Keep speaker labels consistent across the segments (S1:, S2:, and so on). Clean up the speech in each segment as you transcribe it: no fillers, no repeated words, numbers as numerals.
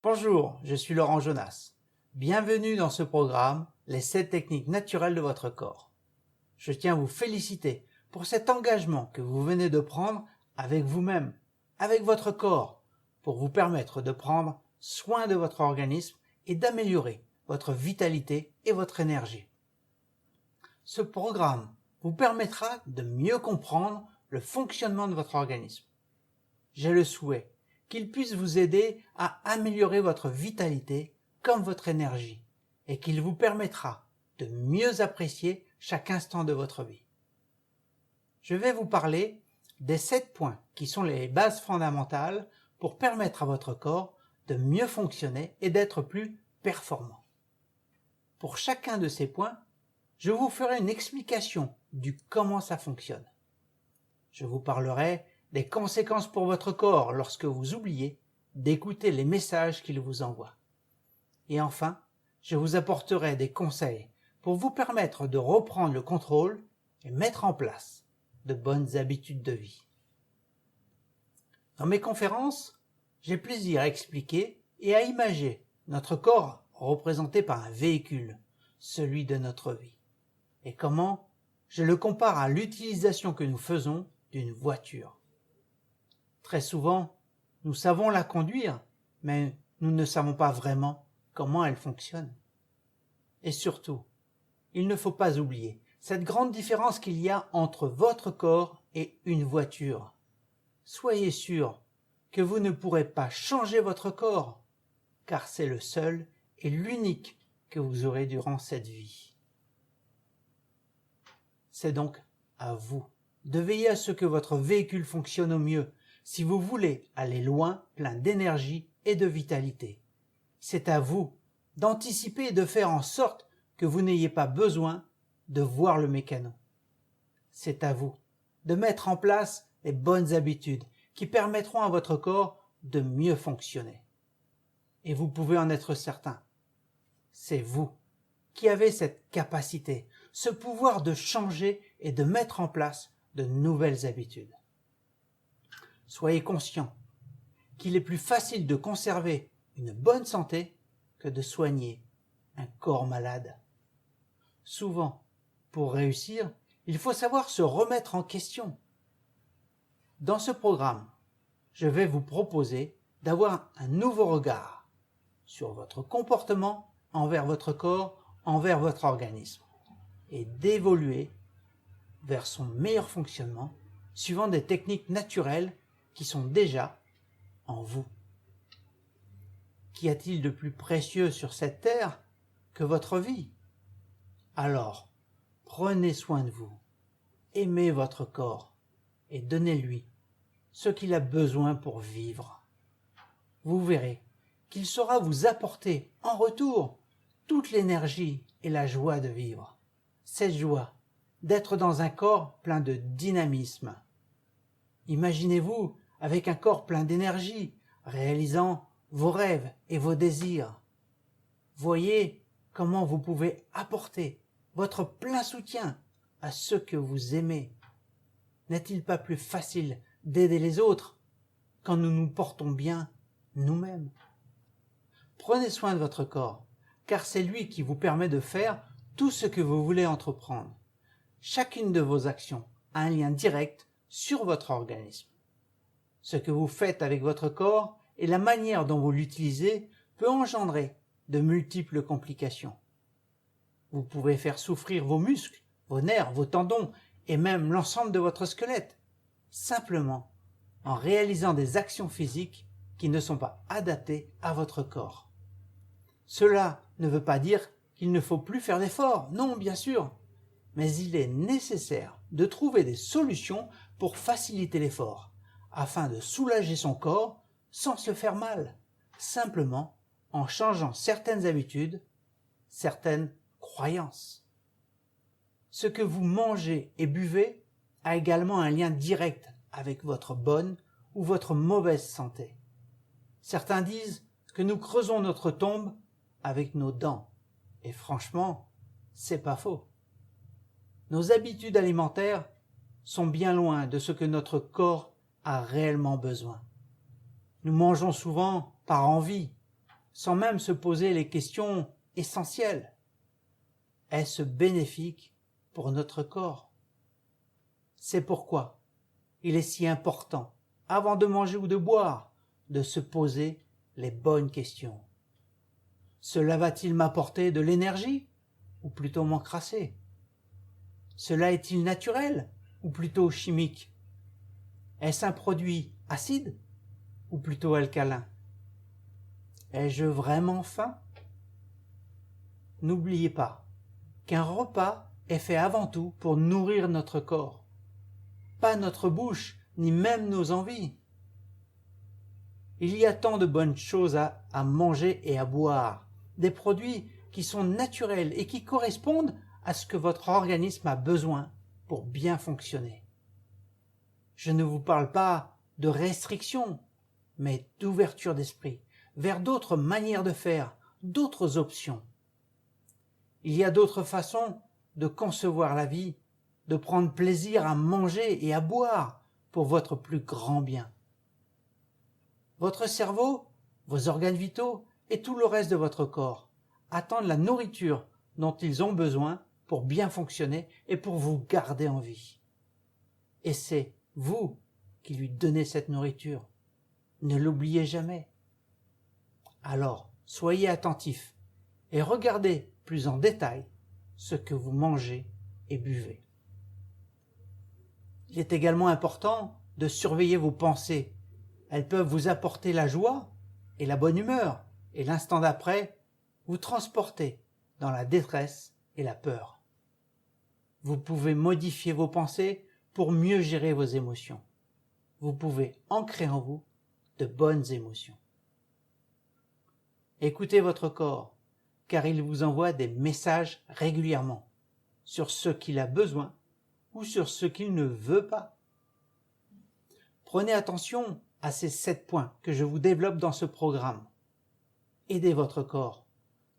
S1: Bonjour, je suis Laurent Jonas. Bienvenue dans ce programme « Les 7 techniques naturelles de votre corps ». Je tiens à vous féliciter pour cet engagement que vous venez de prendre avec vous-même, avec votre corps, pour vous permettre de prendre soin de votre organisme et d'améliorer votre vitalité et votre énergie. Ce programme vous permettra de mieux comprendre le fonctionnement de votre organisme. J'ai le souhait qu'il puisse vous aider à améliorer votre vitalité comme votre énergie et qu'il vous permettra de mieux apprécier chaque instant de votre vie. Je vais vous parler des 7 points qui sont les bases fondamentales pour permettre à votre corps de mieux fonctionner et d'être plus performant. Pour chacun de ces points, je vous ferai une explication du comment ça fonctionne. Je vous parlerai des conséquences pour votre corps lorsque vous oubliez d'écouter les messages qu'il vous envoie. Et enfin, je vous apporterai des conseils pour vous permettre de reprendre le contrôle et mettre en place de bonnes habitudes de vie. Dans mes conférences, j'ai plaisir à expliquer et à imager notre corps représenté par un véhicule, celui de notre vie, et comment je le compare à l'utilisation que nous faisons d'une voiture. Très souvent, nous savons la conduire, mais nous ne savons pas vraiment comment elle fonctionne. Et surtout, il ne faut pas oublier cette grande différence qu'il y a entre votre corps et une voiture. Soyez sûr que vous ne pourrez pas changer votre corps, car c'est le seul et l'unique que vous aurez durant cette vie. C'est donc à vous de veiller à ce que votre véhicule fonctionne au mieux si vous voulez aller loin, plein d'énergie et de vitalité. C'est à vous d'anticiper et de faire en sorte que vous n'ayez pas besoin de voir le mécano. C'est à vous de mettre en place les bonnes habitudes qui permettront à votre corps de mieux fonctionner. Et vous pouvez en être certain, c'est vous qui avez cette capacité, ce pouvoir de changer et de mettre en place de nouvelles habitudes. Soyez conscient qu'il est plus facile de conserver une bonne santé que de soigner un corps malade. Souvent, pour réussir, il faut savoir se remettre en question. Dans ce programme, je vais vous proposer d'avoir un nouveau regard sur votre comportement envers votre corps, envers votre organisme, et d'évoluer vers son meilleur fonctionnement suivant des techniques naturelles qui sont déjà en vous. Qu'y a-t-il de plus précieux sur cette terre que votre vie? Alors, prenez soin de vous, aimez votre corps et donnez-lui ce qu'il a besoin pour vivre. Vous verrez qu'il saura vous apporter en retour toute l'énergie et la joie de vivre. Cette joie d'être dans un corps plein de dynamisme. Imaginez-vous avec un corps plein d'énergie, réalisant vos rêves et vos désirs. Voyez comment vous pouvez apporter votre plein soutien à ceux que vous aimez. N'est-il pas plus facile d'aider les autres quand nous nous portons bien nous-mêmes? Prenez soin de votre corps, car c'est lui qui vous permet de faire tout ce que vous voulez entreprendre. Chacune de vos actions a un lien direct sur votre organisme. Ce que vous faites avec votre corps et la manière dont vous l'utilisez peut engendrer de multiples complications. Vous pouvez faire souffrir vos muscles, vos nerfs, vos tendons et même l'ensemble de votre squelette, simplement en réalisant des actions physiques qui ne sont pas adaptées à votre corps. Cela ne veut pas dire qu'il ne faut plus faire d'efforts, non bien sûr, mais il est nécessaire de trouver des solutions pour faciliter l'effort, afin de soulager son corps sans se faire mal, simplement en changeant certaines habitudes, certaines croyances. Ce que vous mangez et buvez a également un lien direct avec votre bonne ou votre mauvaise santé. Certains disent que nous creusons notre tombe avec nos dents, et franchement, c'est pas faux. Nos habitudes alimentaires sont bien loin de ce que notre corps a réellement besoin. Nous mangeons souvent par envie, sans même se poser les questions essentielles. Est-ce bénéfique pour notre corps? C'est pourquoi il est si important, avant de manger ou de boire, de se poser les bonnes questions. Cela va-t-il m'apporter de l'énergie ou plutôt m'encrasser? Cela est-il naturel ou plutôt chimique? Est-ce un produit acide ou plutôt alcalin? Ai-je vraiment faim? N'oubliez pas qu'un repas est fait avant tout pour nourrir notre corps, pas notre bouche ni même nos envies. Il y a tant de bonnes choses à manger et à boire, des produits qui sont naturels et qui correspondent à ce que votre organisme a besoin pour bien fonctionner. Je ne vous parle pas de restriction, mais d'ouverture d'esprit vers d'autres manières de faire, d'autres options. Il y a d'autres façons de concevoir la vie, de prendre plaisir à manger et à boire pour votre plus grand bien. Votre cerveau, vos organes vitaux et tout le reste de votre corps attendent la nourriture dont ils ont besoin pour bien fonctionner et pour vous garder en vie. Et c'est vous qui lui donnez cette nourriture. Ne l'oubliez jamais. Alors, soyez attentifs et regardez plus en détail ce que vous mangez et buvez. Il est également important de surveiller vos pensées. Elles peuvent vous apporter la joie et la bonne humeur, et l'instant d'après, vous transporter dans la détresse et la peur. Vous pouvez modifier vos pensées pour mieux gérer vos émotions. Vous pouvez ancrer en vous de bonnes émotions. Écoutez votre corps, car il vous envoie des messages régulièrement sur ce qu'il a besoin ou sur ce qu'il ne veut pas. Prenez attention à ces 7 points que je vous développe dans ce programme. Aidez votre corps,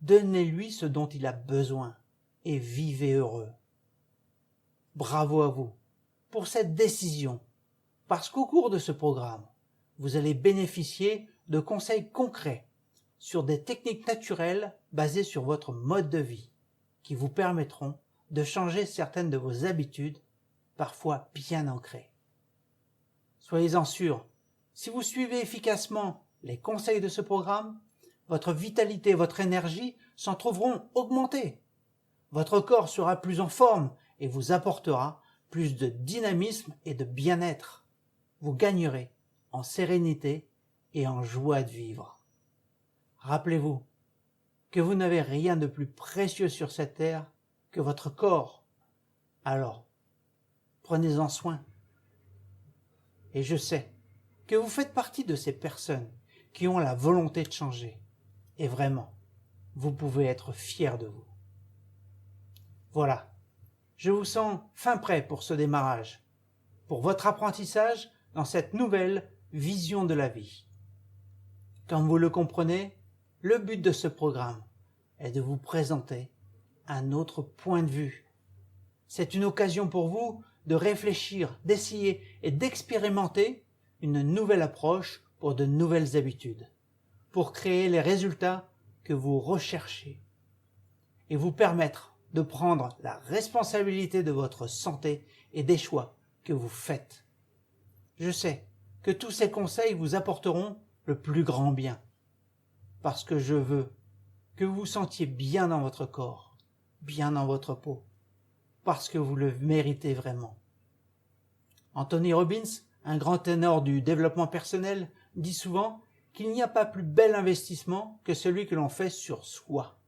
S1: donnez-lui ce dont il a besoin et vivez heureux. Bravo à vous pour cette décision, parce qu'au cours de ce programme, vous allez bénéficier de conseils concrets sur des techniques naturelles basées sur votre mode de vie, qui vous permettront de changer certaines de vos habitudes, parfois bien ancrées. Soyez-en sûrs, si vous suivez efficacement les conseils de ce programme, votre vitalité et votre énergie s'en trouveront augmentées. Votre corps sera plus en forme et vous apportera plus de dynamisme et de bien-être. Vous gagnerez en sérénité et en joie de vivre. Rappelez-vous que vous n'avez rien de plus précieux sur cette terre que votre corps. Alors, prenez-en soin. Et je sais que vous faites partie de ces personnes qui ont la volonté de changer. Et vraiment, vous pouvez être fiers de vous. Voilà, je vous sens fin prêt pour ce démarrage, pour votre apprentissage dans cette nouvelle vision de la vie. Comme vous le comprenez, le but de ce programme est de vous présenter un autre point de vue. C'est une occasion pour vous de réfléchir, d'essayer et d'expérimenter une nouvelle approche pour de nouvelles habitudes, pour créer les résultats que vous recherchez et vous permettre de prendre la responsabilité de votre santé et des choix que vous faites. Je sais que tous ces conseils vous apporteront le plus grand bien, parce que je veux que vous vous sentiez bien dans votre corps, bien dans votre peau, parce que vous le méritez vraiment. Anthony Robbins, un grand ténor du développement personnel, dit souvent qu'il n'y a pas plus bel investissement que celui que l'on fait sur soi.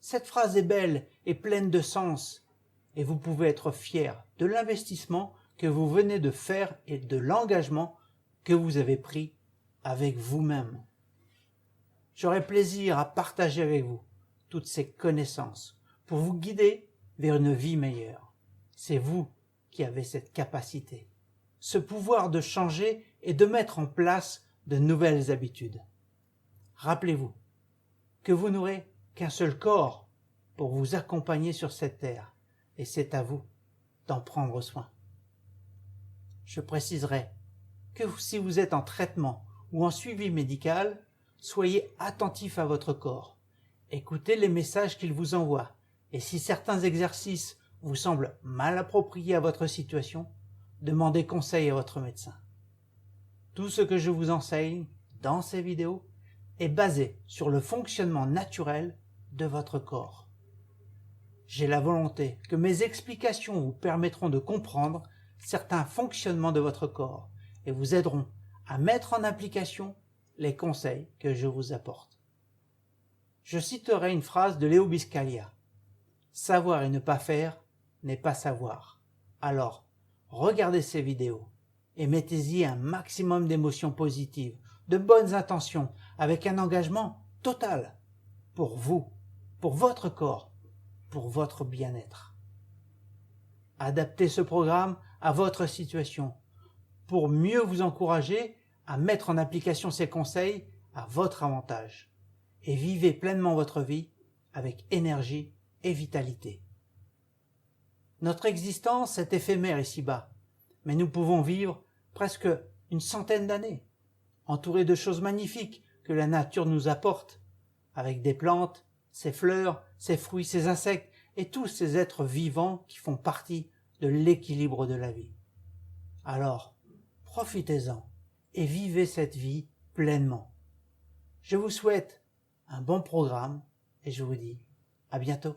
S1: Cette phrase est belle et pleine de sens, et vous pouvez être fier de l'investissement que vous venez de faire et de l'engagement que vous avez pris avec vous-même. J'aurai plaisir à partager avec vous toutes ces connaissances pour vous guider vers une vie meilleure. C'est vous qui avez cette capacité, ce pouvoir de changer et de mettre en place de nouvelles habitudes. Rappelez-vous que vous n'aurez qu'un seul corps pour vous accompagner sur cette terre, et c'est à vous d'en prendre soin. Je préciserai que si vous êtes en traitement ou en suivi médical, soyez attentif à votre corps. Écoutez les messages qu'il vous envoie. Et si certains exercices vous semblent mal appropriés à votre situation, demandez conseil à votre médecin. Tout ce que je vous enseigne dans ces vidéos est basé sur le fonctionnement naturel de votre corps. J'ai la volonté que mes explications vous permettront de comprendre certains fonctionnements de votre corps et vous aideront à mettre en application les conseils que je vous apporte. Je citerai une phrase de Léo Biscaglia. « Savoir et ne pas faire n'est pas savoir. » Alors, regardez ces vidéos et mettez-y un maximum d'émotions positives, de bonnes intentions, avec un engagement total pour vous, pour votre corps, pour votre bien-être. Adaptez ce programme à votre situation pour mieux vous encourager à mettre en application ces conseils à votre avantage et vivez pleinement votre vie avec énergie et vitalité. Notre existence est éphémère ici-bas, mais nous pouvons vivre presque une centaine d'années, entourés de choses magnifiques que la nature nous apporte, avec des plantes, ses fleurs, ses fruits, ses insectes et tous ces êtres vivants qui font partie de l'équilibre de la vie. Alors, profitez-en et vivez cette vie pleinement. Je vous souhaite un bon programme et je vous dis à bientôt.